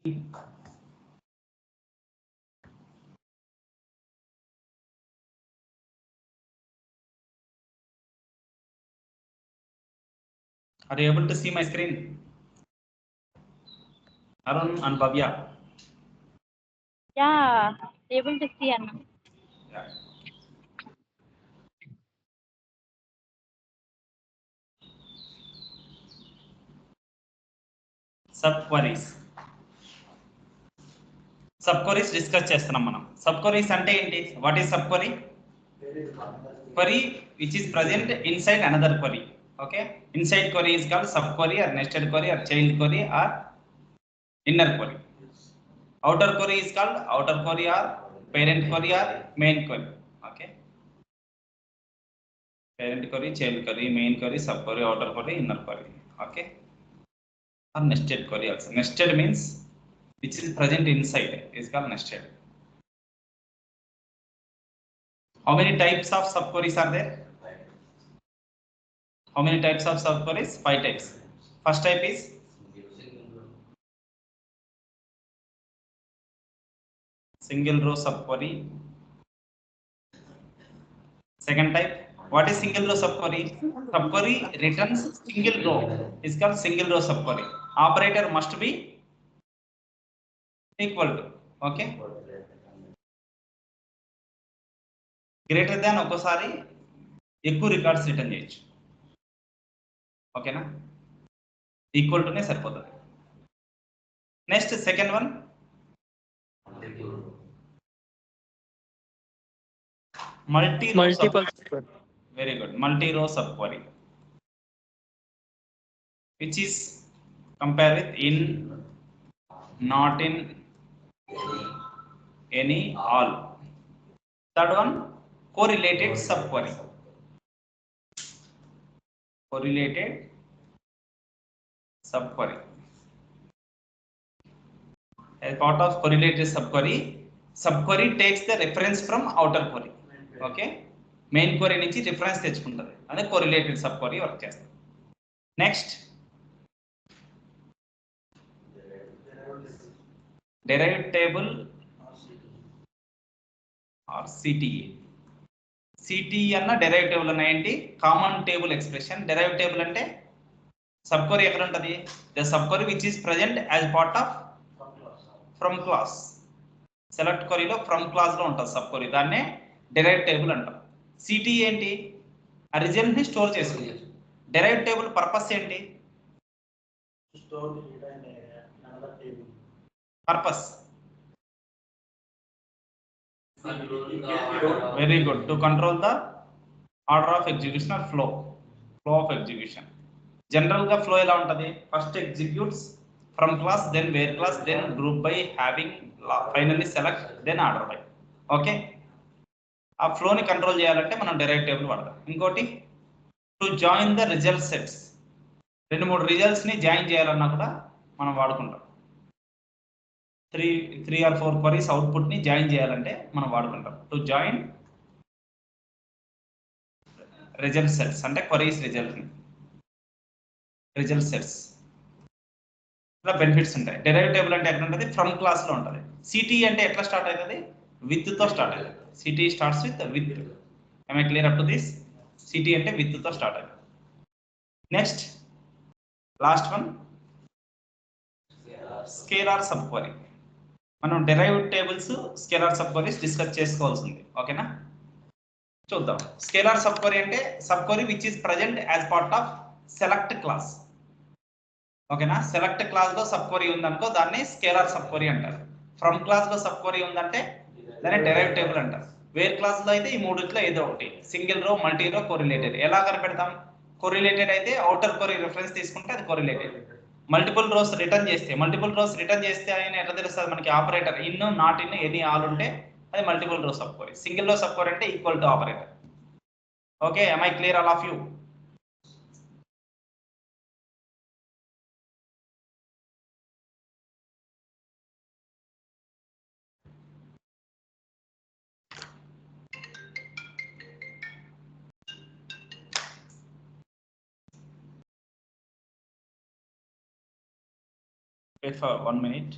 Are you able to see my screen? Arun and Bhavya. Yeah, able to see Anna. Yeah. Sub queries discuss చేస్తున్నాం మనం. Sub queries అంటే ఏంటి? What is sub query? Query which is present inside another query. Okay, inside query is called sub query or nested query or child query or inner query. Outer query is called outer query or parent query or main query. Okay, parent query, child query, main query, sub query, outer query, inner query. Okay, or nested query also. Nested means which is present inside is called nested. How many types of sub queries are there? How many types of sub queries? 5 types. First type is single row sub query. Second type, what is single row sub query? Sub query returns single row is called single row sub query. Operator must be equal to. Okay, greater than ఒక్కోసారి ఎక్కువ records return చేయొచ్చు. ఓకేనా, equal టునే సరిపోతుంది. Next second one multiple. Very good, multi row sub query, which is compare with in, not in, any, all. Third one, correlated sub query. Correlated sub query. As part of correlated sub query takes the reference from outer query. Okay, main query నుంచి reference తెచ్చుకుంటది, అదే correlated sub query work చేస్తుంది. Next derived table or CTE. CTE అన్న derived table అన్న ఏంటి? Common table expression. derived table అంటే subquery ఎక్కడ ఉంటుంది? The subquery which is present as part of from clause. Select క్వరీలో from clause లో ఉంటుంది సబ్ క్వరీ, దాన్నే derived table అంటాం. సిటీ ఏంటి? ఆ రిజల్ట్ ని స్టోర్ చేసుకుంటుంది. derived table పర్పస్ ఏంటి? Purpose very good, to control the order of execution or flow of execution. General గా ఫ్లో ఎలా ఉంటుంది? First executes from class, then where clause, then group by, having, finally select, then order by. Okay, ఆ ఫ్లోని control చేయాలంటే మనం derived table వాడతాం. ఇంకోటి to join the result sets, 2-3 results ని జాయిన్ చేయాలన్నా కూడా మనం వాడుకుంటాం. 3 or 4 క్వరీస్ అవుట్పుట్ ని జాయిన్ చేయాలంటే మనం వాడుకుంటాం. టు జాయిన్ రిజల్ట్ సెట్స్ అంటే క్వరీస్ రిజల్ట్ సెట్స్. ఇలా బెనిఫిట్స్ ఉంటాయి. derived table అంటే ఎక్కడ ఉంటుంది? ఫ్రమ్ క్లాస్ లో ఉంటుంది. సిటీ అంటే ఎట్లా స్టార్ట్ అవుతుంది? విత్ తో స్టార్ట్ అవుతుంది. City starts with. am I clear up to this? City అంటే విత్ తో స్టార్ట్ అవుతుంది. Next last one scalar sub query. మనం derived tables, scalar sub queries discuss చేసుకోవాల్సింది. ఓకేనా, చూద్దాం. స్కేలార్ సబ్ క్వరీ అంటే subquery which is present as part of select class. ఓకేనా, select class లో సబ్ క్వరీ ఉందనుకో దాన్ని స్కేలార్ సబ్ క్వరీ అంటారు. ఫ్రమ్ క్లాస్ లో సబ్ క్వరీ ఉందంటే దాన్ని derived table అంటారు. వేర్ క్లాస్ లో అయితే ఈ మూడిట్లో ఏదో ఒకటి, సింగిల్ రో, మల్టీ రో, కోరిలేటెడ్. ఎలా కనిపెడతాం? కోరిలేటెడ్ అయితే అవుటర్ క్వరీ రిఫరెన్స్ తీసుకుంటే అది కోరిలేటెడ్. మల్టిపుల్ రోస్ రిటర్న్ చేస్తే ఆయన ఎట్లా తెలుస్తుంది మనకి? Operator in, not in, any, all ఉంటే అది multiple row subquery. Single row subquery అంటే equal to operator. Okay, am I clear all of you? Wait for 1 minute.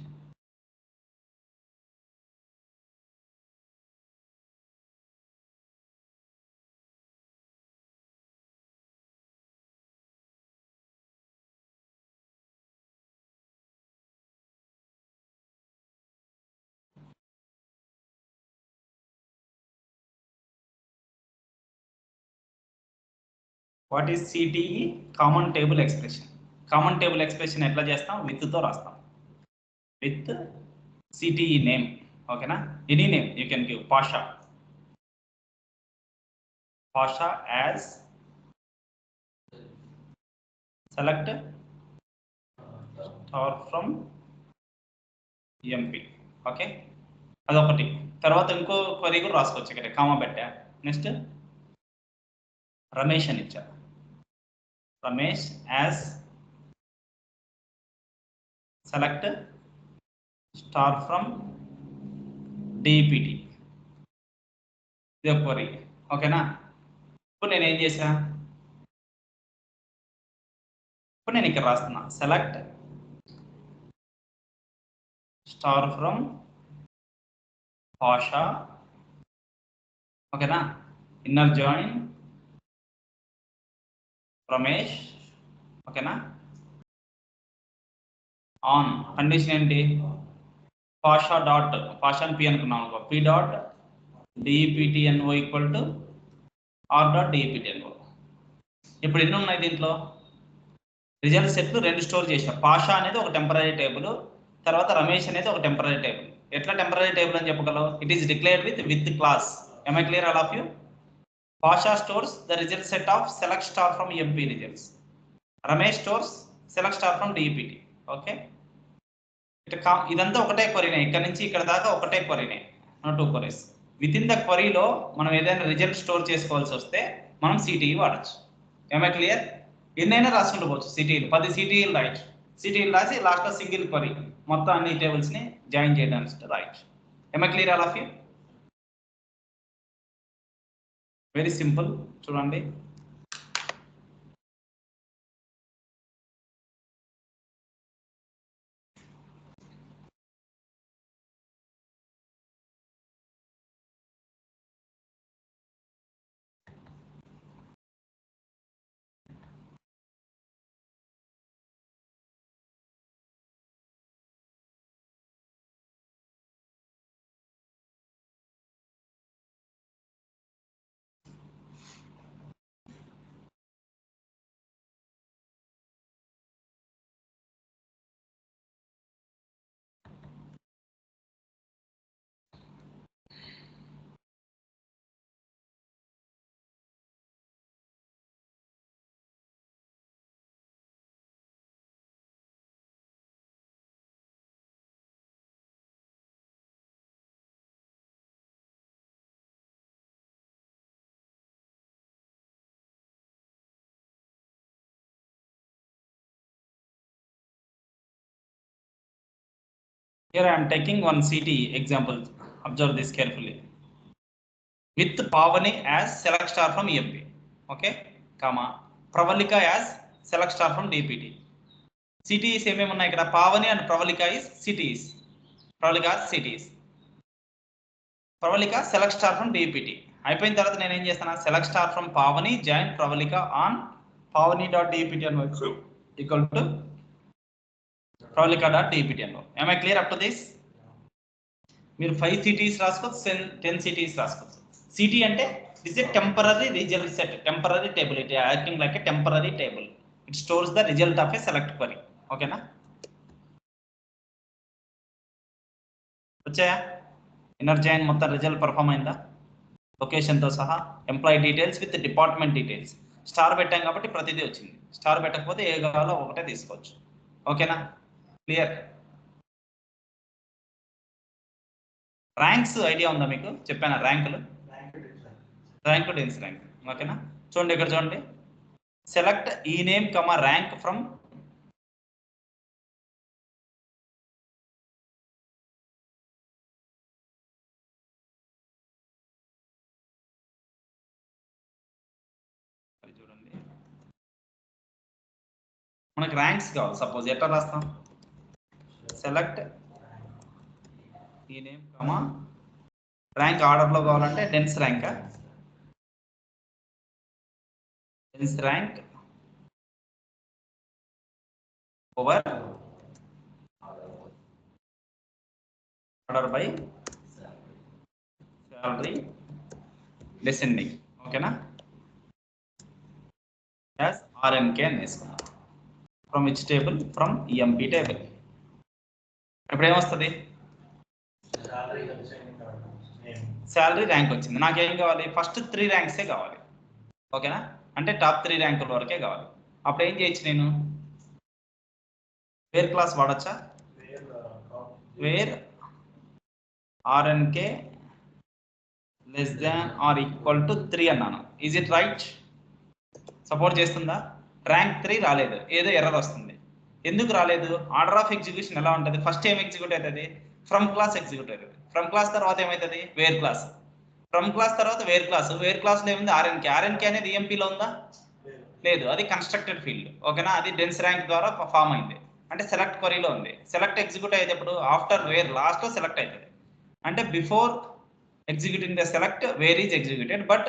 What is CTE? Common table expression. Common table expression ఎట్లా చేస్తాం? విత్తో రాస్తాం. With CTE name. ఓకేనా? Any name you can give. Pasha as select star from emp. Okay, అదొకటి. తర్వాత ఇంకో query కూడా రాసుకోవచ్చు ఇక్కడ, కామా పెట్టా. నెక్స్ట్ రమేష్ అని ఇచ్చా. Ramesh as select star from DPT. ఇది ఒక క్వరీ. ఓకేనా? ఇప్పుడు నేను ఏం చేశా? ఇప్పుడు నేను ఇక్కడ రాస్తున్నా సెలెక్ట్ స్టార్ ఫ్రమ్ పాషా. ఓకేనా? Inner join Ramesh. ఓకేనా? ఆన్ కండిషన్ ఏంటి? పాషా డాట్ పాషాన్ పి అనుకున్నాం అనుకో, P dot DPTNO equal to R dot DPTNO. ఇప్పుడు ఎన్ని ఉన్నాయి దీంట్లో? రిజల్ట్ సెట్లు 2 స్టోర్ చేసిన. పాషా అనేది ఒక టెంపరరీ టేబుల్, తర్వాత రమేష్ అనేది ఒక టెంపరరీ టేబుల్. ఎట్లా టెంపరరీ టేబుల్ అని చెప్పగలవు? It is declared with clause. am I clear all of you? Pasha stores the result set of select star from MP results. Ramesh stores select star from DPT. Okay, ఇదంతా ఒకటే క్వరీనే, ఇక్కడ నుంచి ఇక్కడ దాకా ఒకటే క్వరీనే, 2 queries. With in the క్వరీలో మనం ఏదైనా result store చేసుకోవాల్సి వస్తే మనం సిటిఈ వాడచ్చు. am I clear? ఎన్నైనా రాసుకుంటూ పోవచ్చు. సిటీలు 10 సిటీలు రాయొచ్చు. సిటీలు రాసి లాస్ట్ లో సింగిల్ క్వరీ మొత్తం అన్ని టేబుల్స్ ని జాయిన్ చేయడానికి రాయొచ్చు. am I clear all of you? Very simple. చూడండి, here I am taking one CTE example. Observe this carefully. With Pavani as select star from EMP. Okay, comma Pravalika as select star from DPT. CTEs ఏమేమి ఉన్నాయి ఇక్కడ? Pavani and Pravalika is CTEs. Pravalika CTEs. Pravalika select star from DPT. అయిపోయిన తర్వాత నేను ఏం చేస్తాను? select star from Pavani join Pravalika on Pavani.dpt equal to Pravalika.dpt. am I clear up to this? మీరు 5 cities రాసుకోవచ్చు, 10 సిటీస్ రాసుకోవచ్చు. City అంటే it's a temporary result set, temporary table. It acting like A temporary table. It stores the result of A select query. ఓకేనా? వచ్చాయా? Inner join మొత్తం result perform అయిందా? లొకేషన్తో సహా, employee details with department details. Star పెట్టాం కాబట్టి ప్రతిదీ వచ్చింది. Star పెట్టకపోతే ఏ కావాలో ఒకటే తీసుకోవచ్చు. ఓకేనా? క్లియర్? ర్యాంక్స్ ఐడియా ఉందా మీకు? చెప్పాను ర్యాంకులు, ర్యాంక్ డెన్స్ ర్యాంక్. ఓకేనా? చూడండి ఇక్కడ చూడండి, సెలెక్ట్ ఈ నేమ్ కమా ర్యాంక్ ఫ్రమ్ చూడండి, మనకి ర్యాంక్స్ కావాలి. సపోజ్ ఎట్లా రాస్తాం? సెలెక్ట్ ఈ నేమ్ కమా ర్యాంక్. ఆర్డర్లో కావాలంటే dense rank, dense rank over order by salary descending. ఓకేనా? యాజ్ ఆర్ఎన్కే అని తీసుకున్నాం. From which table? From MP table. ఇప్పుడు ఏమొస్తుంది? శాలరీ ర్యాంక్ వచ్చింది. నాకేం కావాలి? ఫస్ట్ 3 ర్యాంక్సే కావాలి. ఓకేనా? అంటే టాప్ 3 ర్యాంకుల వరకే కావాలి. అప్పుడు ఏం చేయొచ్చు నేను? వేర్ క్లాస్ వాడచ్చా? Where RNK less than or equal to 3 అన్నాను. Is it right? సపోర్ట్ చేస్తుందా? ర్యాంక్ 3 రాలేదు, ఏదో ఎర్రర్ వస్తుంది. ఎందుకు రాలేదు? ఆర్డర్ ఆఫ్ ఎగ్జిక్యూషన్ ఎలా ఉంటుంది? ఫస్ట్ ఏం ఎగ్జిక్యూట్ అవుతుంది? ఫ్రమ్ క్లాస్ ఎగ్జిక్యూట్ అవుతుంది. ఫ్రమ్ క్లాస్ తర్వాత ఏమవుతుంది? Where clause. ఫ్రమ్ క్లాస్ తర్వాత వేర్ క్లాస్. వేర్ క్లాస్లో ఏముంది? ఆర్ఎన్కే. ఆర్ఎన్కే అనేది ఈఎంపీలో ఉందా? లేదు, అది కన్స్ట్రక్టెడ్ ఫీల్డ్. ఓకేనా? అది డెన్స్ ర్యాంక్ ద్వారా ఫామ్ అయింది. అంటే సెలెక్ట్ క్వరీలో ఉంది. సెలెక్ట్ ఎగ్జిక్యూట్ అయ్యేటప్పుడు ఆఫ్టర్ వేర్ లాస్ట్లో సెలెక్ట్ అవుతుంది. అంటే before executing the select, where is executed, but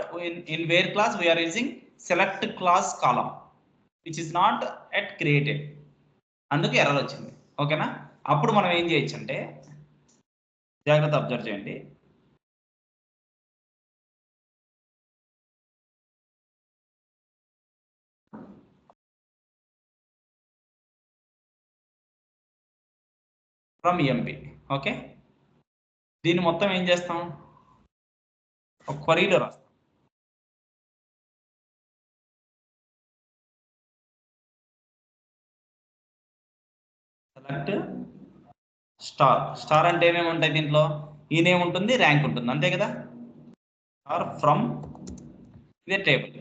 in where class we are using select class column which is not yet created. అందుకే error వచ్చింది. ఓకేనా? అప్పుడు మనం ఏం చేయొచ్చు అంటే, జాగ్రత్త అబ్జర్వ్ చేయండి. From emp. ఓకే, దీన్ని మొత్తం ఏం చేస్తాం? ఒక క్వరీలో రాస్తాం. Select star. స్టార్ అంటే ఏమేమి ఉంటాయి దీంట్లో? ఈ నేమ్ ఉంటుంది, ర్యాంక్ ఉంటుంది, అంతే కదా? స్టార్ ఫ్రమ్ ఇదే టేబుల్.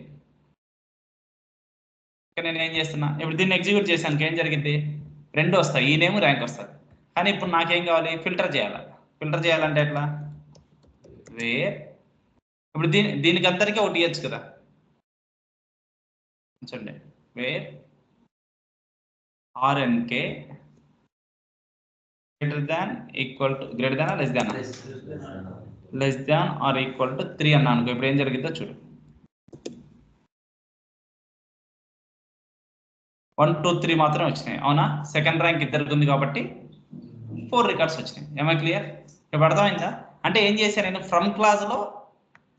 నేను ఏం చేస్తున్నా? ఇప్పుడు దీన్ని ఎగ్జిక్యూట్ చేశాను, ఏం జరిగింది? 2 వస్తాయి, ఈ నేమ్ ర్యాంక్ వస్తుంది. కానీ ఇప్పుడు నాకేం కావాలి? ఫిల్టర్ చేయాలి. ఫిల్టర్ చేయాలంటే ఎట్లా? వేర్. ఇప్పుడు దీనికి అందరికీ ఒకటి ఇవ్వచ్చు కదా, చూడండి. Where RNK greater than equal to, greater than less than? Less than or equal to 3 అన్నా అనుకో. ఇప్పుడు ఏం జరిగిందో చూడు. 1, 2, 3 మాత్రం వచ్చినాయి. అవునా? సెకండ్ ర్యాంక్ ఇద్దరికి ఉంది కాబట్టి 4 రికార్డ్స్ వచ్చినాయి. ఏమై క్లియర్? ఇప్పుడు అర్థమైందా? అంటే ఏం చేశాను నేను? ఫ్రమ్ క్లాస్ లో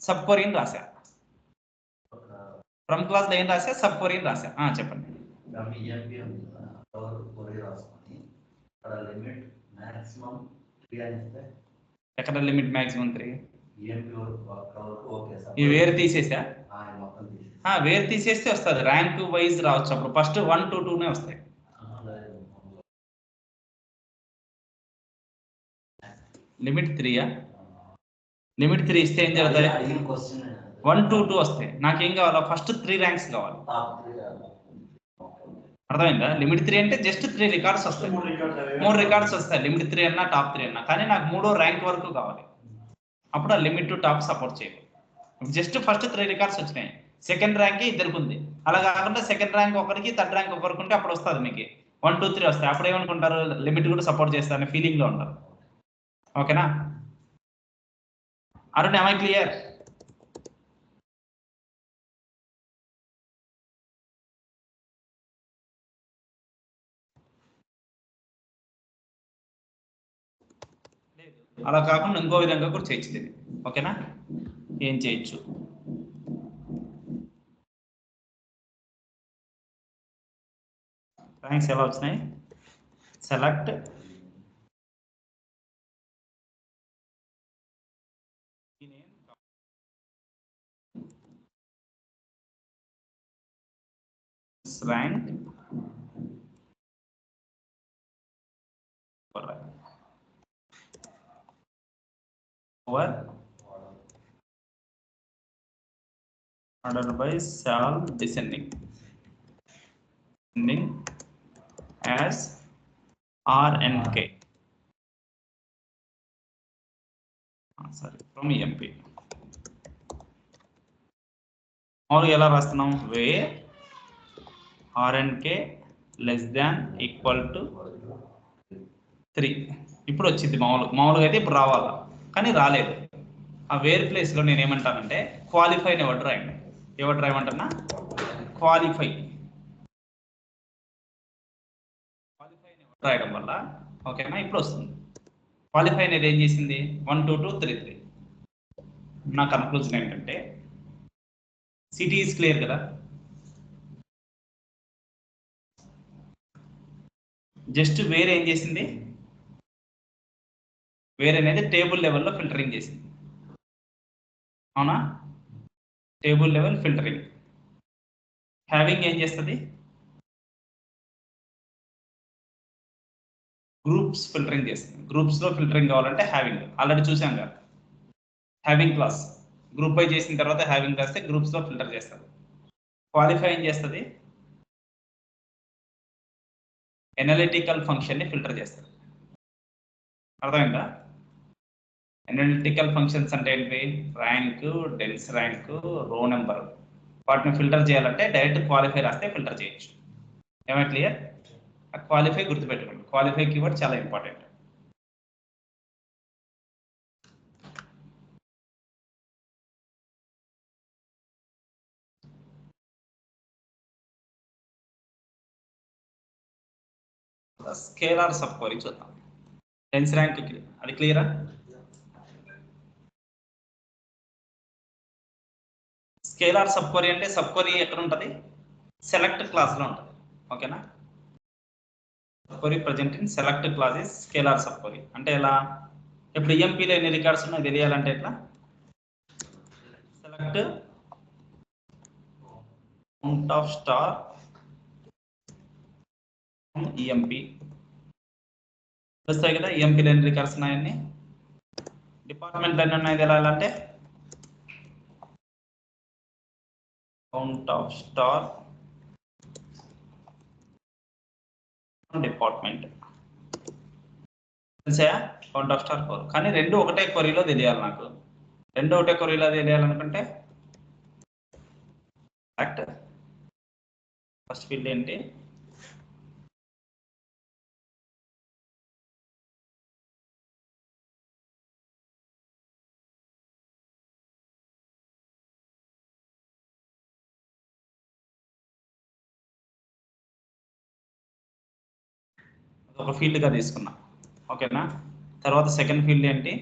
సబ్ క్వరీని రాశా. ఫ్రమ్ క్లాస్ లో ఏం రాశా? సబ్ క్వరీని రాశా. చెప్పండి. ఎక్కడ లిమిట్ మాక్సిమం 3? ఈ వేరు తీసేసా. వేరు తీసేస్తే వస్తుంది, ర్యాంక్ వైజ్ రావచ్చు. అప్పుడు ఫస్ట్ 1, 2, 2నే వస్తాయి. లిమిట్ 3యా? లిమిట్ 3 ఇస్తే ఏం జరుగుతుంది? 1, 2, 2 వస్తాయి. నాకేం కావాలా? ఫస్ట్ 3 ర్యాంక్స్ కావాలి. అర్థమైందా? లిమిట్ 3 అంటే జస్ట్ 3 రికార్డ్స్ వస్తాయి. 3 రికార్డ్స్ వస్తాయి, లిమిట్ 3 అన్నా టాప్ 3 అన్నా. కానీ నాకు 3వ ర్యాంక్ వరకు కావాలి. అప్పుడు ఆ లిమిట్ టు టాప్ సపోర్ట్ చేయాలి. జస్ట్ ఫస్ట్ 3 రికార్డ్స్ వచ్చినాయి, సెకండ్ ర్యాంక్ ఇద్దరికి ఉంది. అలా కాకుండా సెకండ్ ర్యాంక్ ఒకరికి, థర్డ్ ర్యాంక్ ఒకరికి ఉంటే అప్పుడు వస్తుంది మీకు 1, 2, 3 వస్తాయి. అప్పుడు ఏమనుకుంటారు? లిమిట్ కూడా సపోర్ట్ చేస్తారని ఫీలింగ్ లో ఉంటారు. ఓకేనా? Arun, am I clear? అలా కాకుండా ఇంకో విధంగా కూడా చేయొచ్చు. ఓకేనా? ఏం చేయొచ్చు? ర్యాంక్స్ ఎలా వచ్చినాయి? Select rank over ordered by shall descending as RNK. Sorry, from EMP. और ఎలా రాస్తున్నాం? where RNK less than equal to 3. ఇప్పుడు వచ్చింది మామూలుగా అయితే ఇప్పుడు రావాలా, కానీ రాలేదు. ఆ వేర్ ప్లేస్లో నేను ఏమంటానంటే క్వాలిఫై ఎవరు రాయండి. ఎవరు రాయమంటున్నా? క్వాలిఫై రాయడం వల్ల ఓకేనా ఇప్పుడు వస్తుంది. క్వాలిఫై అనేది ఏం చేసింది? 1, 2, 2, 3, 3. నా కన్క్లూజన్ ఏంటంటే సిటీ ఈజ్ క్లియర్ కదా. జస్ట్ వేర్ ఏం చేసింది, వేర్ అనేది టేబుల్ లెవెల్లో ఫిల్టరింగ్ చేసింది, అవునా? Table level filtering. హ్యావింగ్ ఏం చేస్తుంది, గ్రూప్స్ ఫిల్టరింగ్ చేస్తుంది. గ్రూప్స్ లో ఫిల్టరింగ్ కావాలంటే హ్యావింగ్ ఆల్రెడీ చూసాం కదా, హ్యావింగ్ క్లాస్ గ్రూప్ బై చేసిన తర్వాత హ్యావింగ్ రాస్తే గ్రూప్స్ లో ఫిల్టర్ చేస్తుంది. క్వాలిఫై ఏం చేస్తుంది, ఎనలిటికల్ ఫంక్షన్ ని ఫిల్టర్ చేస్తుంది. అర్థమైందా? ఎనలిటికల్ ఫంక్షన్స్ అంటే ఏంటి, ర్యాంక్, డెన్స్ ర్యాంక్, రో నెంబర్, వాటిని ఫిల్టర్ చేయాలంటే డైరెక్ట్ క్వాలిఫై రాస్తే ఫిల్టర్ చేయొచ్చు. ఏమైనా క్లియర్? క్వాలిఫై గుర్తుపెట్టుకోండి, క్వాలిఫై కీవర్డ్ చాలా ఇంపార్టెంట్. స్కేలార్ సబ్ క్వరీ చూద్దాం. డెన్స్ ర్యాంక్ అది క్లియరా? స్కేలార్ సబ్ క్వరీ అంటే సబ్ క్వరీ ఎక్కడ ఉంటుంది, సెలెక్ట్ క్లాస్ లో ఉంటుంది. ఓకేనా? Query present in select clause is scalar subquery. అంటే ఎలా, ఇప్పుడు ఈఎంపీలో ఎన్ని రికార్డ్స్ ఉన్నాయో తెలియాలంటే ఎట్లా, select count of star EMP వస్తాయి కదా. ఈఎంపీలో ఎన్ని రికార్డ్స్ ఉన్నాయని, డిపార్ట్మెంట్లో ఎన్ని ఉన్నాయి తెలియాలంటే కౌంట్ ఆఫ్ స్టార్ డిపార్ట్మెంట్ తెలిసా, కౌంట్ ఆఫ్ స్టార్ 4. కానీ రెండు ఒకటే క్వరీలో తెలియాలి నాకు. రెండు ఒకటే క్వరీలో తెలియాలనుకుంటే ఫస్ట్ ఫీల్డ్ ఏంటి, ఒక ఫీల్డ్ గా తీసుకున్నా. ఓకేనా? తర్వాత సెకండ్ ఫీల్డ్ ఏంటి,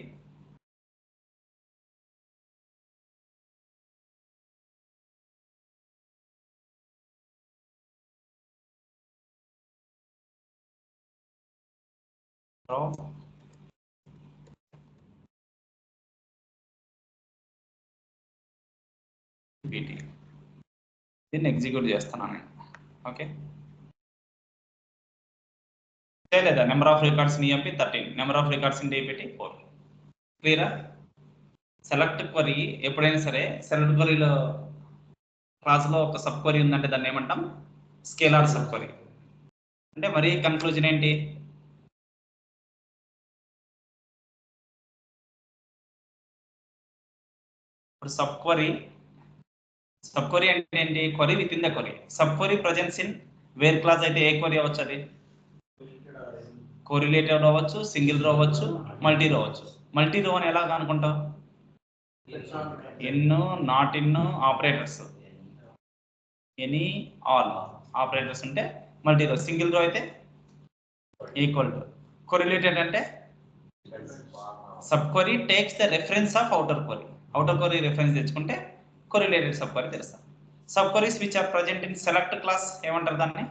దీన్ని ఎగ్జిక్యూట్ చేస్తున్నాను. ఓకే, లేదా number of records in EMP 13, number of records in DPT 4. క్లియరా? సెలెక్ట్ క్వరీ ఎప్పుడైనా సరే, సెలెక్ట్ క్వరీలో క్లాస్లో ఒక సబ్ క్వరీ ఉందంటే దాన్ని ఏమంటాం, స్కేలార్ సబ్ క్వరీ. అంటే మరి కన్క్లూజన్ ఏంటి, ఇప్పుడు సబ్ క్వరీ అంటే ఏంటి, query with in the query. Sub query presence in where class అయితే ఏ క్వరీ అవ్వచ్చు, అది కోరిలేటెడ్ అవ్వచ్చు, సింగిల్ రో అవ్వచ్చు, మల్టీ రో అవ్వచ్చు. మల్టీ రో అని ఎలా అనుకుంటాం, in, not in operators, any, all operators ఉంటే మల్టీ రో. సింగిల్ రో అయితే ఈక్వల్ టు. కోరిలేటెడ్ అంటే subquery takes the reference of outer query. Outer query reference తెచ్చుకుంటే కోరిలేటెడ్ సబ్ క్వరీ తెలుస్తాం. Subqueries which are present in select clause ఏమంటారు దాన్ని,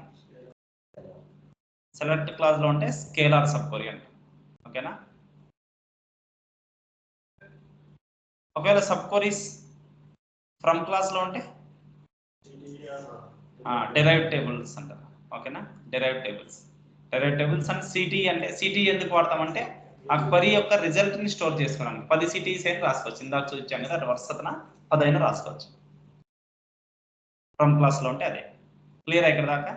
select class లో ఉంటే scalar sub query అంటారు. ఓకేనా? ఒకవేళ సబ్ క్వరీస్ ఫ్రమ్ క్లాస్ లో ఉంటే డెరైవ్ టేబుల్స్ అంటారు. ఓకేనా? డెరైవ్ టేబుల్స్ అండ్ సిటీ అంటే, సిటీ ఎందుకు వాడతామంటే ఆ క్వరీ యొక్క రిజల్ట్ ని స్టోర్ చేసుకోవడానికి. 10 సిటీస్ అయినా రాసుకోవచ్చు, ఇందాక చూపించాం కదా, వరుసన 10 అయినా రాసుకోవచ్చు. ఫ్రమ్ క్లాస్ లో ఉంటే అదే. క్లియర్ ఇక్కడ దాకా?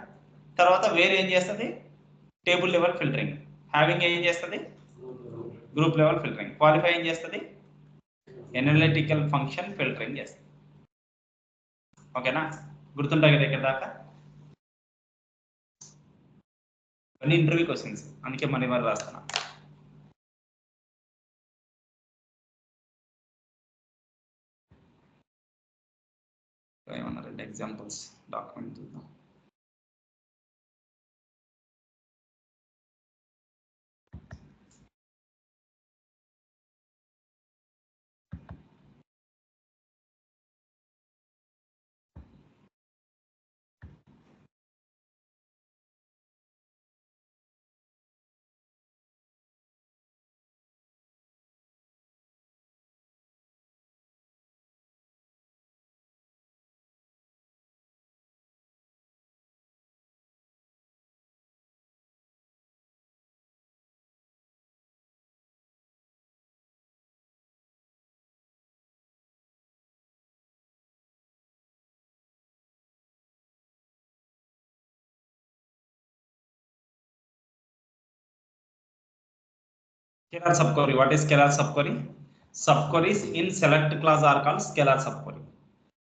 తర్వాత వేరే ఏం చేస్తుంది, టేబుల్ లెవెల్ ఫిల్టరింగ్. హ్యావింగ్ ఏం చేస్తుంది, గ్రూప్ లెవెల్ ఫిల్టరింగ్. క్వాలిఫై ఏం చేస్తుంది, ఎనలిటికల్ ఫంక్షన్ ఫిల్టరింగ్ చేస్తుంది. ఓకేనా? గుర్తుంటాయి కదా ఇక్కడ దాకా? అన్ని ఇంటర్వ్యూ క్వశ్చన్స్, అందుకే మనీ మరి రాస్తున్నా. ఏమన్నా 2 ఎగ్జాంపుల్స్ డాక్యుమెంట్ చూద్దాం. Scalar subquery. What is scalar subquery? Subqueries in select class are called scalar subquery.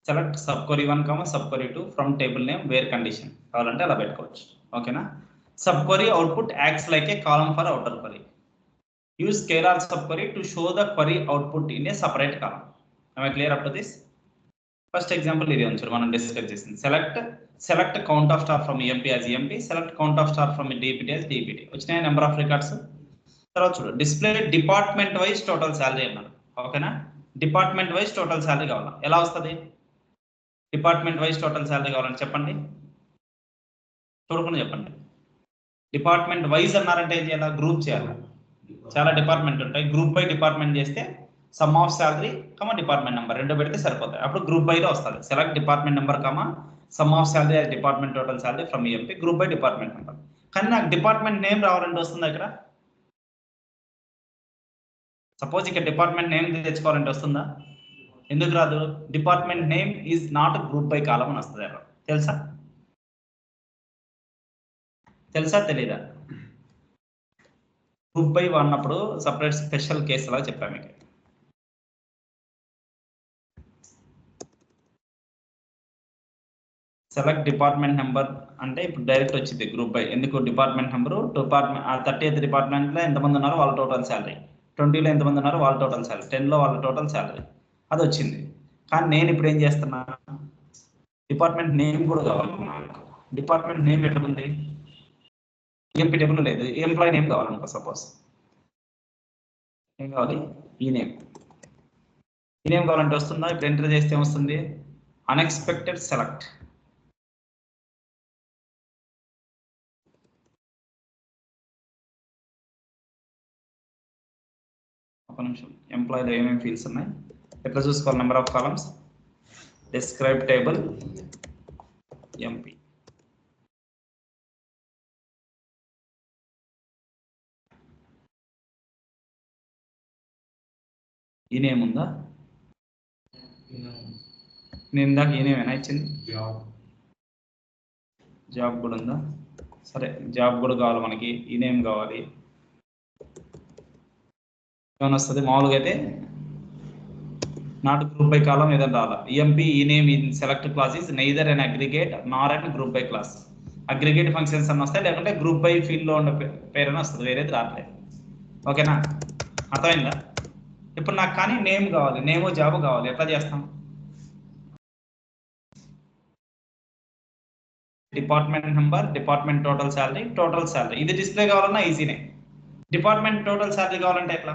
Select subquery 1, subquery 2 from table name where condition. కావాలంటే అలా పెట్టుకోవచ్చు. ఓకేనా? Subquery output acts like a column for outer query. Use scalar subquery to show the query output in a separate column. Am I clear up to this? First example ఇది ఉంచారు మనం discuss చేసింది. Select count of star from EMP as EMP. Select count of star from DPT as DPT. వచ్చినాయి number of records. తర్వాత చూడు display department wise total salary అన్నారు. ఓకేనా? Department wise total salary కావాలా? ఎలా వస్తుంది? డిపార్ట్మెంట్ వైజ్ టోటల్ శాలరీ కావాలని చెప్పండి, చూడకుండా చెప్పండి. డిపార్ట్మెంట్ వైజ్ అన్నారంటే ఏం చేయాలి? గ్రూప్ చేయాలి. చాలా డిపార్ట్మెంట్ ఉంటాయి, గ్రూప్ బై డిపార్ట్మెంట్ చేస్తే some of salary department number రెండు పెడితే సరిపోతాయి. అప్పుడు గ్రూప్ బైలో వస్తుంది. Select department number some of salary as department total salary from EMP group by department number. కానీ నాకు డిపార్ట్మెంట్ నేమ్ రావాలంటే వస్తుంది ఇక్కడ. సపోజ్ ఇక్కడ డిపార్ట్మెంట్ నేమ్ తెచ్చుకోవాలంటే వస్తుందా? ఎందుకు రాదు? Department name is not group by column అని వస్తుంది. తెలుసా తెలీదా? గ్రూప్ బై వాడినప్పుడు సపరేట్ స్పెషల్ కేసు లాగా చెప్పాను మీకు. సెలెక్ట్ డిపార్ట్మెంట్ నెంబర్ అంటే ఇప్పుడు డైరెక్ట్ వచ్చింది గ్రూప్ బై. ఎందుకు? డిపార్ట్మెంట్ నెంబరు, డిపార్ట్మెంట్ 30th డిపార్ట్మెంట్లో ఎంతమంది ఉన్నారు వాళ్ళ టోటల్ శాలరీ, 20లో ఎంతమంది ఉన్నారు వాళ్ళ టోటల్ శాలరీ, 10లో వాళ్ళ టోటల్ శాలరీ, అది వచ్చింది. కానీ నేను ఇప్పుడు ఏం చేస్తున్నా, డిపార్ట్మెంట్ నేమ్ కూడా కావాలి. డిపార్ట్మెంట్ నేమ్ ఎక్కడ ఉంది? ఈఎంపీ టేబుల్ లేదు. ఎంప్లాయీ నేమ్ కావాలనుకో. సపోజ్ ఏం కావాలి? ఈ నేమ్ కావాలంటే వస్తుందా? ఇప్పుడు ఎంటర్ చేస్తే ఏమొస్తుంది? Unexpected select. ఒక నిమిషం. ఎంప్లాయీలో ఏమేమి ఫీల్డ్స్ ఉన్నాయి ఎట్లా చూసుకోవాలి? Number of columns, describe table, MP. ఈ నేమ్ ఉందా? నేను ఇందాక ఈ నేమ్ ఏమైనా ఇచ్చింది? జాబ్ కూడా ఉందా? సరే, జాబ్ కూడా కావాలి మనకి. ఈ నేమ్ కావాలి. ఏమైనా వస్తుంది? మామూలుగా అయితే నాట్ గ్రూప్ బై కాలం ఏదైనా రాలా. EMP ename in select clause is neither and aggregate nor and group by clause. Aggregate functions అని వస్తాయి, లేకుంటే గ్రూప్ బై ఫీల్డ్లో ఉన్న పేరు అని వస్తుంది, వేరేది రావట్లేదు. ఓకేనా? అర్థమైందా? ఇప్పుడు నాకు కానీ నేమ్ కావాలి, నేమో జాబ్ కావాలి. ఎట్లా చేస్తాం? Department number, department total salary, ఇది డిస్ప్లే కావాలన్నా ఈజీనే. డిపార్ట్మెంట్ టోటల్ శాలరీ కావాలంటే ఎట్లా?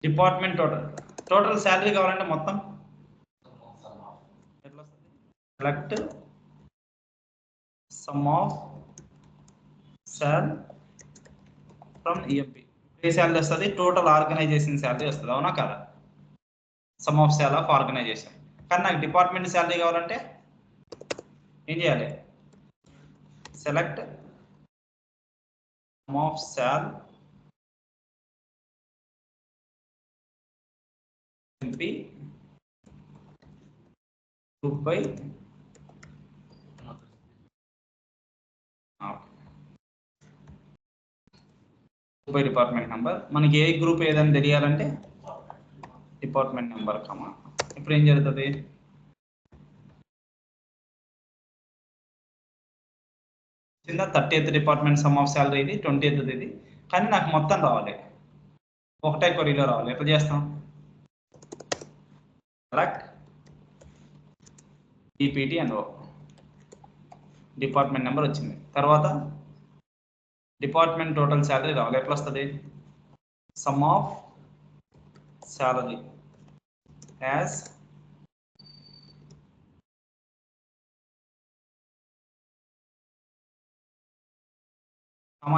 డిపార్ట్మెంట్ టోటల్ శాలరీ కావాలంటే మొత్తం ఎట్లా వస్తుంది? Select sum of salary from EMP. ఏ శాలరీ వస్తుంది? టోటల్ ఆర్గనైజేషన్ శాలరీ వస్తుంది. అవునా కదా? Sum of salary of organisation. కానీ నాకు డిపార్ట్మెంట్ శాలరీ కావాలంటే ఏం చేయాలి? Select sum of salary EMP group by department number. మనకి ఏ గ్రూప్ ఏదని తెలియాలంటే డిపార్ట్మెంట్ నెంబర్ కమా. ఇప్పుడు ఏం జరుగుతుంది? కింద 30th department some of salary ఇది, 20th ఇది. కానీ నాకు మొత్తం రావాలి, ఒకటే క్వరీలో రావాలి. ఎట్లా చేస్తాం? Select EPT and department number వచ్చింది. తర్వాత డిపార్ట్మెంట్ టోటల్ శాలరీ రావాలి. ఎట్లా వస్తుంది? Some of salary as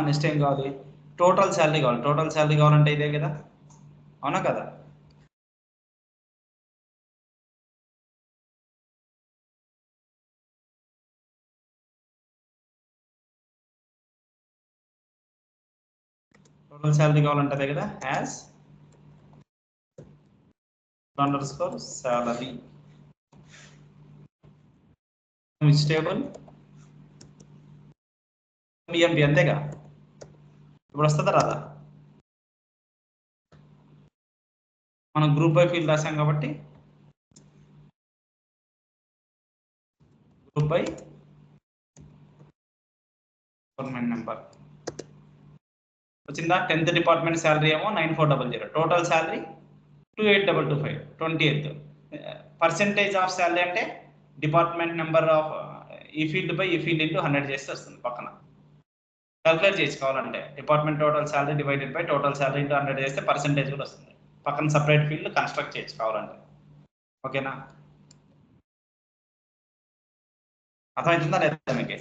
next ఏం కావాలి? టోటల్ శాలరీ కావాలి. టోటల్ శాలరీ కావాలంటే ఇదే కదా? అవునా కదా? టోటల్ శాలరీ కావాలంటే అదే కదా? As underscore salary which table? EMP అంతేగా. ఇప్పుడు వస్తుందా రాదా? మనం గ్రూప్ బై ఫీల్డ్ రాసాం కాబట్టి గ్రూప్ బై డిపార్ట్మెంట్ నెంబర్ వచ్చిందా. 10th డిపార్ట్మెంట్ శాలరీ ఏమో 9400, total salary 28225, 28th. Percentage of salary అంటే డిపార్ట్మెంట్ నెంబర్ ఆఫ్ ఈ ఫీల్డ్ బై ఈ ఫీల్డ్ ఇంటూ 100 చేస్తే వస్తుంది. పక్కన క్యాల్కులేట్ చేసుకోవాలంటే department total salary divided by total salary into 100 చేస్తే పర్సెంటేజ్ కూడా వస్తుంది. పక్కన సపరేట్ ఫీల్డ్ కన్స్ట్రక్ట్ చేసుకోవాలంటే. ఓకేనా, అర్థమవుతుందా లేదా మీకు?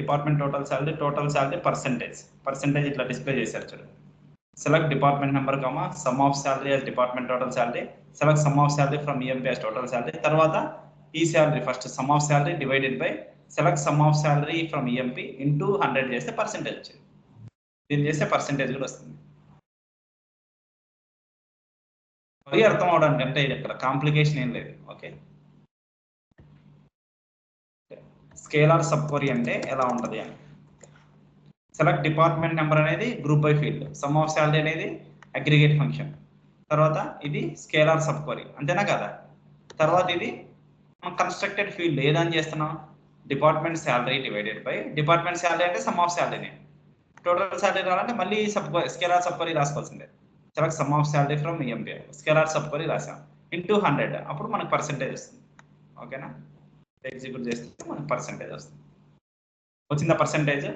డిపార్ట్మెంట్ టోటల్ శాలరీ పర్సెంటేజ్ ఇట్లా డిస్ప్లే చేశారు చూడండి. Select department number comma some of salary as department total salary, select sum of salary from EMP as total salary, తర్వాత ఈ salary first some of salary divided by select sum of salary from EMP into 100 చేస్తే percentage వచ్చింది. దీన్ని చేస్తే percentage కూడా వస్తుంది. మరి అర్థం అవడానికి అంటే ఇది ఇక్కడ కాంప్లికేషన్ ఏం లేదు. ఓకే, స్కేలార్ సబ్ క్వరీ అంటే ఎలా ఉంటుంది అని. సెలెక్ట్ డిపార్ట్మెంట్ నెంబర్ అనేది group by field, some of salary అనేది అగ్రిగేట్ ఫంక్షన్, తర్వాత ఇది స్కేలార్ సబ్ క్వరీ, అంతేనా కదా. తర్వాత ఇది మనం కన్స్ట్రక్టెడ్ ఫీల్డ్ ఏదని చేస్తున్నాం, department salary divided by department salary అంటే సమ్ ఆఫ్ శాలరీని, టోటల్ శాలరీ రావాలంటే మళ్ళీ స్కేలార్ సబ్ క్వరీ రాసుకోవాల్సిందే. Select sum of salary from EMP, scalar subquery రాసాం ఇంటూ 100, అప్పుడు మనకు పర్సెంటేజ్ వస్తుంది. ఓకేనా, ఎగ్జిక్యూట్ చేస్తే మనకు పర్సెంటేజ్ వస్తుంది. వచ్చిందా పర్సెంటేజ్?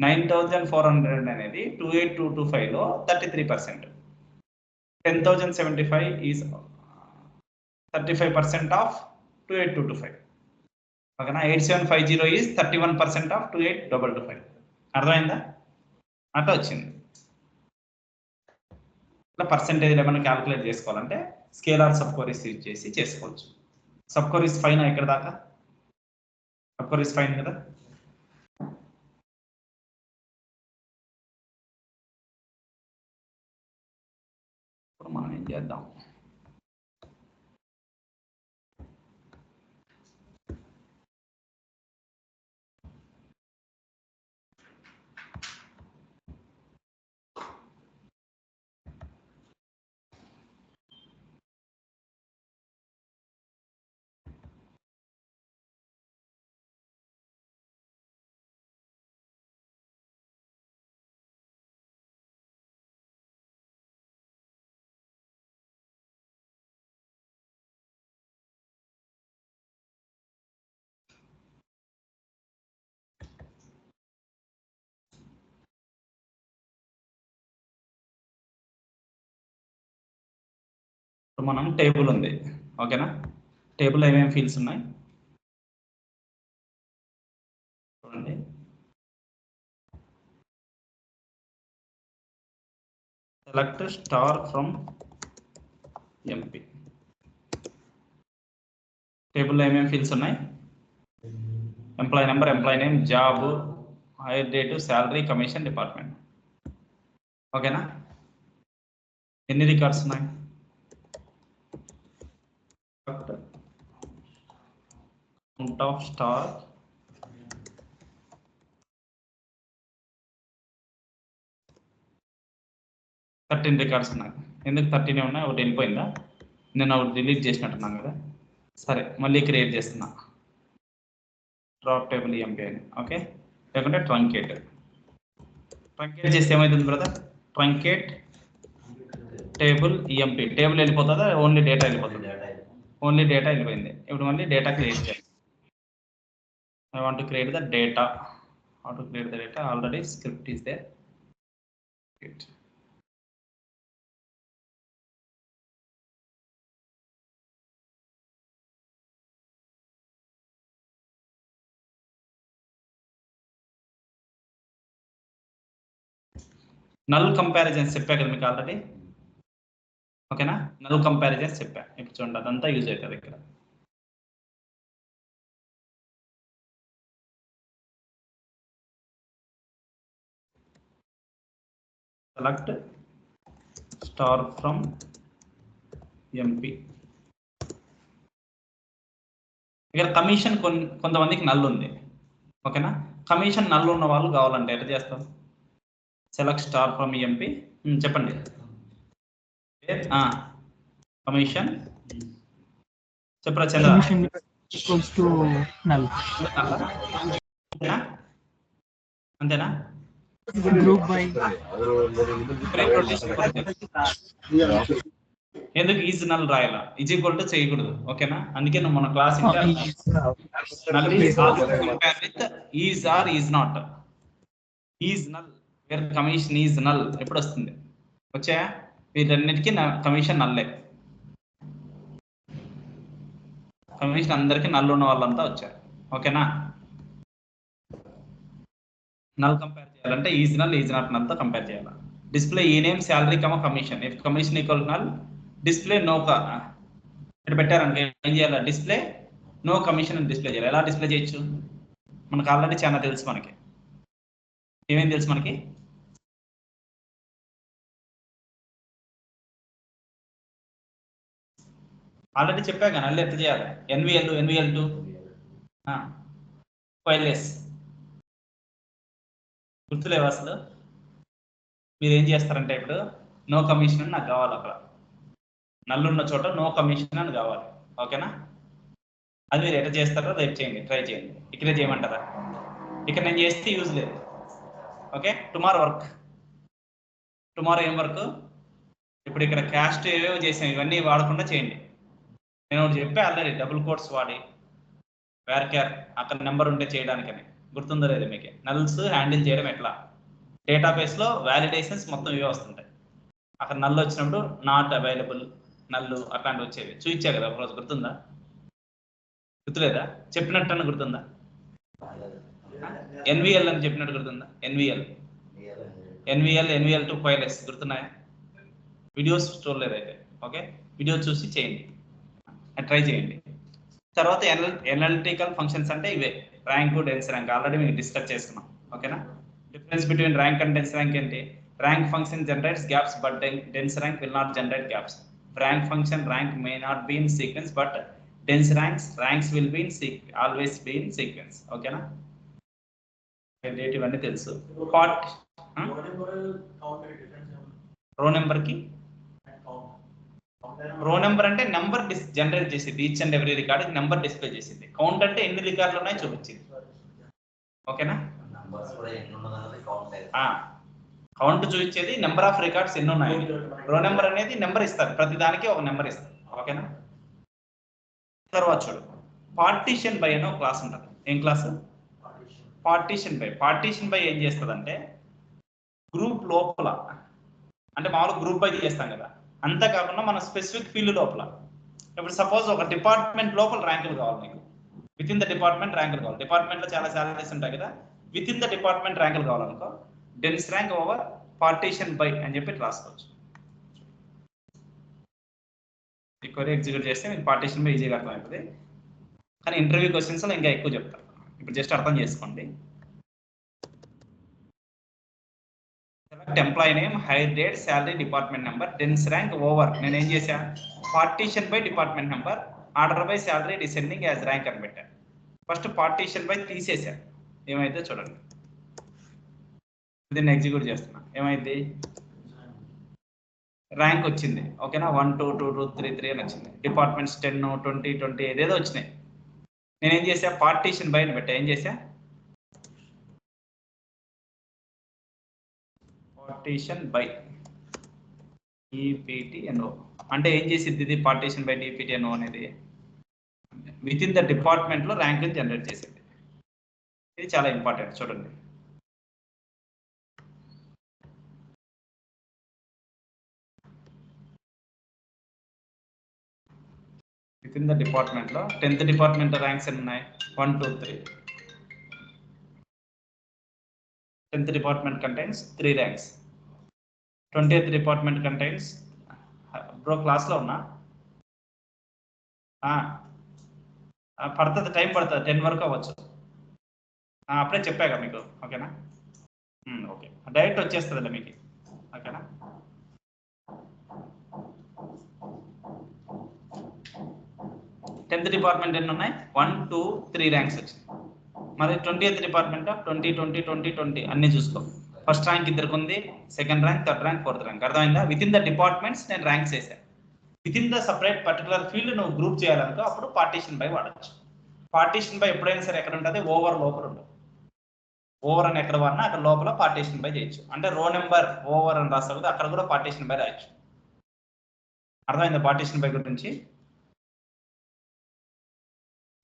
9400 అనేది 28225 లో 33%. 10,075 ఈజ్ 35% ఆఫ్ 28225. ఓకేనా, 8750 ఈజ్ 31% ఆఫ్ 28225. అర్థమైందా? అట్లా వచ్చింది. ఇట్లా పర్సెంటేజ్ ఏమైనా క్యాలిక్యులేట్ చేసుకోవాలంటే స్కేలార్ సబ్ క్వరీస్ యూజ్ చేసి చేసుకోవచ్చు. సబ్ క్వరీస్ ఫైన్ ఇక్కడ దాకా, సబ్ క్వరీస్ ఫైన్ కదా. ఇప్పుడు మనం ఏం చేద్దాం, ఇప్పుడు మనం టేబుల్ ఉంది. ఓకేనా, టేబుల్ ఏమేమి ఫీల్డ్స్ ఉన్నాయి చూడండి. సెలెక్ట్ స్టార్ ఫ్రమ్ ఎంపీ, టేబుల్లో ఏమేమి ఫీల్డ్స్ ఉన్నాయి, employee number, employee name, job, hire date, salary, commission, department. ఓకేనా, ఎన్ని రికార్డ్స్ ఉన్నాయి, count of star, thirteen records ఉన్నాయి. ఎందుకు 13 ఉన్నాయి, ఒకటి వెళ్ళిపోయిందా, నేను ఒకటి డిలీట్ చేసినట్టున్నాను కదా. సరే, మళ్ళీ క్రియేట్ చేస్తున్నా డ్రాప్ టేబుల్ ఎంపీ అని. ఓకే, లేకుంటే ట్రంకేట్ చేస్తే ఏమవుతుంది brother, truncate table EMP, table వెళ్ళిపోతుందా, ఓన్లీ డేటా వెళ్ళిపోతుంది? ఓన్లీ డేటా వెళ్ళిపోయింది. ఇప్పుడు మళ్ళీ డేటా క్రియేట్ చేయాలి. I want to create the data. How to create the data? Already script is there. Good. Null comparisons చెప్పా కదా మీకు ఆల్రెడీ. ఓకేనా, నల్ కంపారిజన్స్ చెప్పా. ఇప్పుడు చూడండి, అదంతా యూజ్ అవుతుంది ఇక్కడ. సెలెక్ట్ స్టార్ ఫ్రమ్ ఎంపీ, ఇక్కడ కమిషన్ కొంతమందికి నల్ ఉంది, ఓకేనా. కమిషన్ నల్ ఉన్న వాళ్ళు కావాలంటే ఎట్లా చేస్తాం? సెలెక్ట్ స్టార్ ఫ్రమ్ ఎంపీ, చెప్పండి. కమిషన్ చెప్పరా చంద్ర? అంతేనా? ఎందుకు ఈజ్ నల్ రాయాలా? ఈజ్ ఈక్వల్ టు చేయకూడదు, ఓకేనా. అందుకే నువ్వు మన class null is or is not. Is null where commission is null ఎప్పుడు వస్తుంది? వచ్చాయా? వీటన్నిటికీ కమిషన్ నల్లే. కమిషన్ అందరికీ నల్లు ఉన్న వాళ్ళంతా వచ్చారు, ఓకేనా. నల్ కంపేర్ చేయాలంటే ఈజ్ నల్ ఈజ్ నాట్ నల్తో కంపేర్ చేయాలి. డిస్ప్లే ఈ name salary commission, if commission equal null display no. ఇక్కడ పెట్టారనుకో ఏం చేయాలి? డిస్ప్లే నో కమిషన్ అని డిస్ప్లే చేయాలి. ఎలా డిస్ప్లే చేయొచ్చు? మనకు ఆల్రెడీ చాలా తెలుసు. మనకి ఏమేం తెలుసు? మనకి ఆల్రెడీ చెప్పా కానీ అల్లు ఎట్లా చేయాలి? ఎన్విఎల్2 వైర్లెస్ గుర్తులేవు అసలు. మీరు ఏం చేస్తారంటే ఇప్పుడు నో కమిషన్ అని నాకు కావాలి, అక్కడ నల్లున్న చోట నో కమిషన్ అని కావాలి, ఓకేనా. అది మీరు ఎట్లా చేస్తారో రేపు చేయండి, ట్రై చేయండి. ఇక్కడే చేయమంటారా? ఇక్కడ నేను చేస్తే యూజ్ లేదు, ఓకే. Tomorrow work. టుమారో ఏం వర్క్? ఇప్పుడు ఇక్కడ క్యాస్ట్ ఏవేవో చేసాం, ఇవన్నీ వాడకుండా చేయండి. నేను ఒకటి చెప్పే ఆల్రెడీ, డబుల్ కోట్స్ వాడి వేర్క్యార్ అక్కడ నెంబర్ ఉంటే చేయడానికని. గుర్తుందో లేదు మీకు? నల్స్ హ్యాండిల్ చేయడం ఎట్లా? డేటాబేస్లో వ్యాలిడేషన్స్ మొత్తం ఇవే వస్తుంటాయి. అక్కడ నల్ వచ్చినప్పుడు నాట్ అవైలబుల్ నల్లు అట్లాంటివి వచ్చేవి చూపించా కదా ఒకరోజు, గుర్తుందా? గుర్తులేదా? చెప్పినట్టు గుర్తుందా? ఎన్విఎల్ అని చెప్పినట్టు గుర్తుందా? ఎన్విఎల్2 వైర్లెస్ గుర్తున్నాయా? వీడియోస్ చూడలేదు అయితే, ఓకే. వీడియో చూసి చేయండి, ట్రై చేయండి. తర్వాత ఎనలిటికల్ ఫంక్షన్స్ అంటే ఇవే. ర్యాంక్, డెన్స్ ర్యాంక్ ఆల్రెడీ మీకు డిస్కస్ చేసుకున్నాం, ఓకేనా. Difference between rank and dense rank ఏంటి? Rank function generates gaps but dense rank will not generate gaps. Rank function rank may not be in sequence but dense ranks will be in always be in sequence, ఓకేనా. ఇవన్నీ తెలుసు. Row నెంబర్కి row number అంటే number generate చేసింది. Each and every record number display చేసింది. Count అంటే ఎన్ని రికార్డులు ఉన్నాయో చూపించింది, ఓకేనా. కౌంట్ చూపించేది నెంబర్ ఆఫ్ రికార్డ్స్ ఎన్ని ఉన్నాయి. రో నెంబర్ అనేది నెంబర్ ఇస్తారు, ప్రతి దానికి ఒక నెంబర్ ఇస్తారు, ఓకేనా. తర్వాత చూడు, పార్టీషన్ బై అనే ఒక క్లాస్ ఉంటుంది. ఏం క్లాస్? పార్టీషన్ బై ఏం చేస్తుందంటే గ్రూప్ లోపల, అంటే మామూలుగా గ్రూప్ బై చేస్తాం కదా, అంతా కాకుండా మన స్పెసిఫిక్ ఫీల్డ్ లోపల. ఇప్పుడు సపోజ్ ఒక డిపార్ట్మెంట్ లోపల ర్యాంకులు కావాలి మీకు, విత్ ఇన్ ద డిపార్ట్మెంట్ ర్యాంకులు కావాలి. డిపార్ట్మెంట్లో చాలా శాలరీస్ ఉంటాయి కదా, విత్ ఇన్ ద డిపార్ట్మెంట్ ర్యాంకులు కావాలనుకో dense rank over partition by అని చెప్పి రాసుకోవచ్చు. ఈ క్వరీ ఎగ్జిక్యూట్ చేస్తే మీకు పార్టీషన్ బై ఈజీగా అర్థమవుతుంది. కానీ ఇంటర్వ్యూ క్వశ్చన్స్లో ఇంకా ఎక్కువ చెప్తారు. ఇప్పుడు జస్ట్ అర్థం చేసుకోండి. Select employee name, hire date, salary, department number, dense rank over. నేను ఏం చేశా? Partition by department number, order by salary descending as rank అని పెట్టాను. ఫస్ట్ పార్టీషన్ బై తీసేసా, ఏమైతే చూడండి. దీన్ని ఎగ్జిక్యూట్ చేస్తున్నా, ఏమైంది? ర్యాంక్ వచ్చింది, ఓకేనా. 1 2 2 2 3 3 అని వచ్చింది. డిపార్ట్మెంట్స్ 10 20 20 ఏదేదో వచ్చినాయి. నేనేం చేసా? పార్టీషన్ బై అని పెట్టా. ఏం చేసా? పార్టీషన్ బై DPTNO అంటే ఏం చేసింది ఇది? పార్టీషన్ బై DPTNO అనేది విత్ ఇన్ ద డిపార్ట్మెంట్ లో ర్యాంక్ జనరేట్ చేసింది. ఇది చాలా ఇంపార్టెంట్, చూడండి. విత్ ఇన్ ద డిపార్ట్మెంట్ లో 10th డిపార్ట్మెంట్ ర్యాంక్స్ ఎన్ని ఉన్నాయి? 1 2 3. 10th department contains 3 ranks. 20th department contains, bro class లో ఉన్నా పడుతుంది, టైం పడుతుంది, 10 వరకు అవ్వచ్చు. అప్పుడే చెప్పాక మీకు, ఓకేనా. ఓకే, డైరెక్ట్ వచ్చేస్తుందిలే మీకు, ఓకేనా. 10th డిపార్ట్మెంట్ ఎన్ని ఉన్నాయి 1 2 3 ర్యాంక్స్ వచ్చినాయి. మరి 20th డిపార్ట్మెంట్ 20 20 20 20 అన్ని చూసుకో. ఫస్ట్ ర్యాంక్ ఇద్దరికి ఉంది, second rank, third rank, fourth rank. అర్థమైందా? విత్ ఇన్ ద డిపార్ట్మెంట్స్ నేను ర్యాంక్స్ వేసాను. With in the separate particular field నువ్వు గ్రూప్ చేయాలనుకో అప్పుడు పార్టీషన్ బై వాడచ్చు. పార్టీషన్ బై ఎప్పుడైనా సరే ఎక్కడ ఉంటుంది? ఓవర్ లోపల ఉంటుంది. ఓవర్ అని ఎక్కడ వాడినా అక్కడ లోపల పార్టీషన్ బై చేయొచ్చు. అంటే రో నెంబర్ ఓవర్ అని రాస్తావు అక్కడ కూడా పార్టీషన్ బై రాయొచ్చు. అర్థమైందా పార్టీషన్ బై గురించి?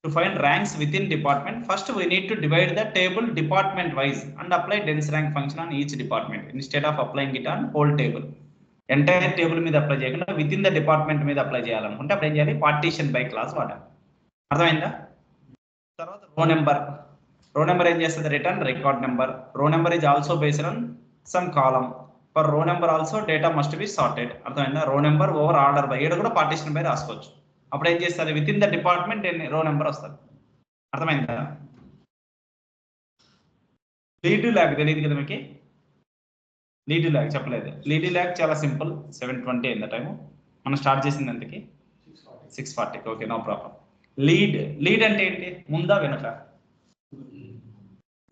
To find ranks within department, first we need to divide the table department wise and apply dense rank function on each department instead of applying it on whole table. Entire table మీద apply చేయకుండా within the department మీద apply చేయాలనుకుంటే అప్పుడు ఏం చేయాలి? Partition by class వాడాలి. అర్థమైందా? తర్వాత రో నెంబర్ ఏం చేస్తుంది? Return record number. Row number is also based on some column. For row number also data must be sorted. అర్థమైందా? Row number over order by ఇక్కడ కూడా పార్టీషన్ బై రాసుకోవచ్చు. అప్పుడు ఏం చేస్తారు? విత్ ఇన్ ద డిపార్ట్మెంట్ రో నెంబర్ వస్తుంది. అర్థమైందా? లీడ్ ల్యాగ్ తెలియదు కదా మీకు? లీడ్ ల్యాగ్ చెప్పలేదు. లీడ్ ల్యాగ్ చాలా సింపుల్. 7:20 అయింది టైము. మనం స్టార్ట్ చేసింది ఎంతకి? 6:40. Okay, no problem. లీడ్ అంటే ఏంటి? ముందా వెనక?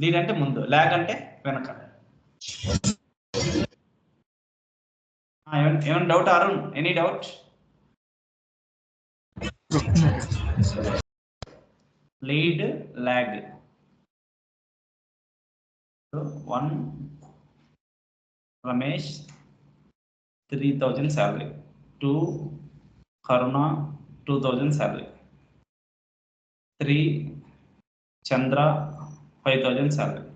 లీడ్ అంటే ముందు, ల్యాగ్ అంటే వెనక. ఏమైనా doubt Arun? Any doubt? Lead lag. 1 Ramesh 3,000 salary, 2 కరుణ 2,000 salary, 3 చంద్ర 5,000 salary.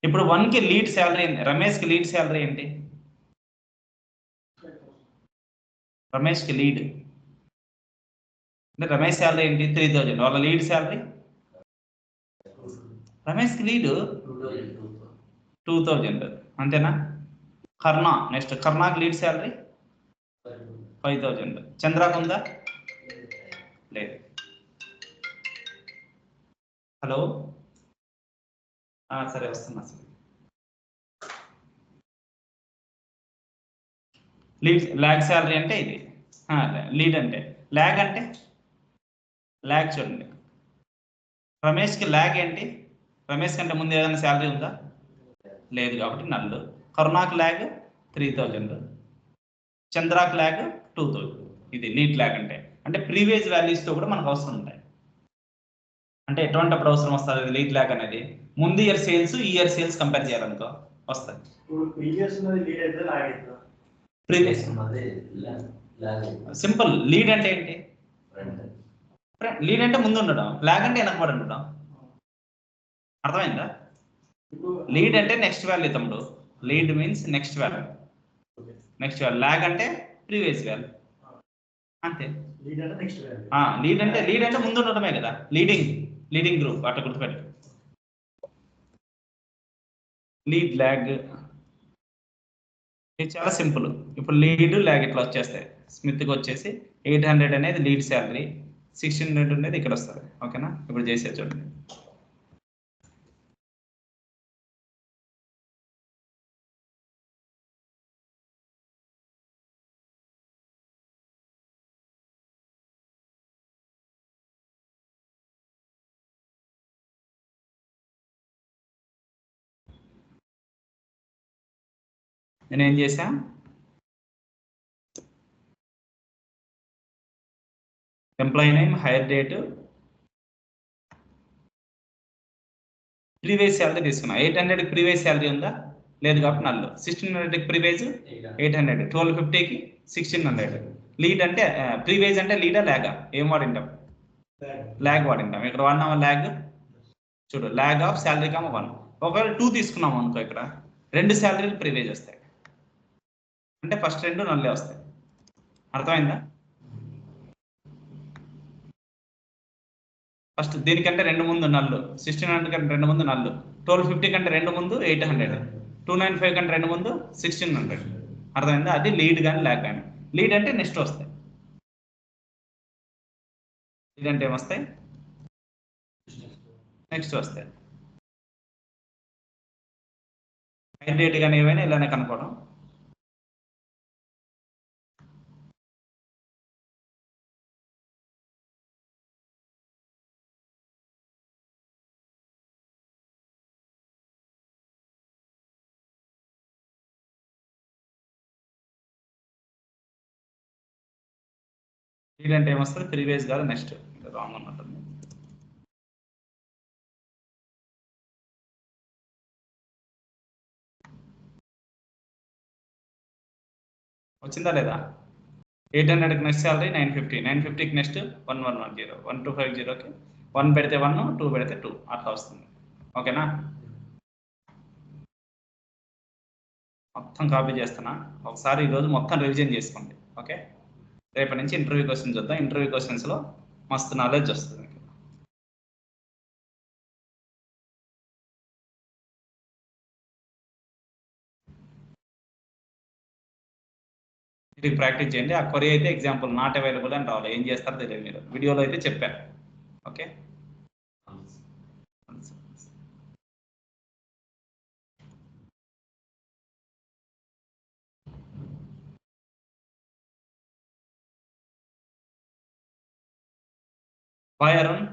ఇప్పుడు 1కి లీడ్ శాలరీ, రమేష్కి లీడ్ శాలరీ ఏంటి? రమేష్కి లీడ్ అంటే రమేష్ శాలరీ ఏంటి? 3,000. వాళ్ళ లీడ్ శాలరీ రమేష్కి లీడ్ 2,000 అంతేనా? కర్ణ నెక్స్ట్, కర్ణకి లీడ్ శాలరీ 5,000. చంద్రకు ఉందా? లేదు. హలో, సరే వస్తున్నా. లీడ్ ల్యాగ్ శాలరీ అంటే ఇది. లీడ్ అంటే ల్యాగ్ అంటే ల్యాగ్ చూడండి. రమేష్కి ల్యాగ్ ఏంటి? రమేష్ కంటే ముందు ఏదైనా శాలరీ ఉందా? లేదు కాబట్టి నల్లు. కరుణాకి ల్యాగ్ 3,000, చంద్రాకి ల్యాగ్ 2,000. ఇది లీడ్ ల్యాగ్ అంటే. అంటే ప్రీవియస్ వాల్యూస్తో కూడా మనకు అవసరం ఉంటాయి. అంటే ఎటువంటి అప్పుడు అవసరం వస్తుంది లీడ్ ల్యాగ్ అనేది? ముందు ఇయర్ సేల్స్ ఈ ఇయర్ సేల్స్ కంపేర్ చేయాలనుకో వస్తుంది. Previous simple. లీడ్ అంటే ఏంటి? లీడ్ అంటే ముందు ఉండడం, ల్యాగ్ అంటే వెనకబడి ఉండడం. అర్థమైందా? లీడ్ అంటే నెక్స్ట్ వాల్యూ తమ్ముడు. Lead means next value. Lag అంటే ప్రీవియస్ వాల్యూ అంతే. లీడ్ అంటే ముందు ఉండటమే కదా. లీడింగ్ గ్రూప్ అట్లా గుర్తుపెట్టు. లీడ్ ల్యాగ్ ఇది చాలా సింపుల్. ఇప్పుడు లీడ్ ల్యాగ్ ఇట్లా వచ్చేస్తాయి. స్మిత్కి వచ్చేసి 800 అనేది లీడ్ శాలరీ, 1600 అనేది ఇక్కడ వస్తుంది. ఓకేనా? ఇప్పుడు చేసే చూడండి. నేనేం చేశా? Employee name, hire date, previous salary తీసుకున్నా. 800కి ప్రీవియస్ శాలరీ ఉందా? లేదు కాబట్టి నల్లు. 1600కి ప్రీవియస్ 800, 1250కి 1600. లీడ్ అంటే ప్రీవియస్ అంటే లీడా ల్యాగా? ఏం వాడింటాం? ల్యాగ్ వాడింటాం. ఇక్కడ వాడినామా ల్యాగ్? చూడు, ల్యాగ్ ఆఫ్ శాలరీ 1. ఒకవేళ 2 తీసుకున్నాం అనుకో, ఇక్కడ 2 శాలరీలు ప్రీవియస్ వస్తాయి. అంటే ఫస్ట్ 2 నల్లే వస్తాయి. అర్థమైందా? ఫస్ట్ దీనికంటే 2 ముందు నల్లు, 1600 కంటే 2 ముందు నల్లు, 1250 కంటే 2 ముందు 800, 295 కంటే 2 ముందు 1600. అర్థమైందా? అది లీడ్ కానీ ల్యాగ్ కానీ. లీడ్ అంటే నెక్స్ట్ వస్తాయి. లీడ్ అంటే ఏమొస్తాయి? నెక్స్ట్ వస్తాయి. హైర్ డేట్ కానీ ఏవైనా ఇలానే కనుక్కోవడం. రీడ్ అంటే ఏమొస్తుంది? ప్రీవియస్ కాదు, నెక్స్ట్. రాంగ్ ఉన్నట్టుంది. వచ్చిందా లేదా? 800కి నెక్స్ట్ సాలరీ 950, 950కి నెక్స్ట్ 1110, 1250కి 1 పెడితే 1, 2 పెడితే 2 అట్లా వస్తుంది. ఓకేనా? మొత్తం కాపీ చేస్తున్నా. ఒకసారి ఈరోజు మొత్తం రివిజన్ చేసుకోండి. ఓకే, రేపటి నుంచి ఇంటర్వ్యూ క్వశ్చన్స్ చూద్దాం. ఇంటర్వ్యూ క్వశ్చన్స్లో మస్తు నాలెడ్జ్ వస్తుంది. ఇది ప్రాక్టీస్ చేయండి. ఆ క్వరీ అయితే ఎగ్జాంపుల్ నాట్ అవైలబుల్ అని రావాలి. ఏం చేస్తారో తెలియదు, మీరు వీడియోలో అయితే చెప్పారు. Okay, bye Arun,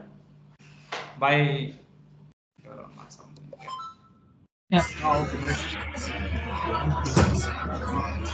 bye. Yeah.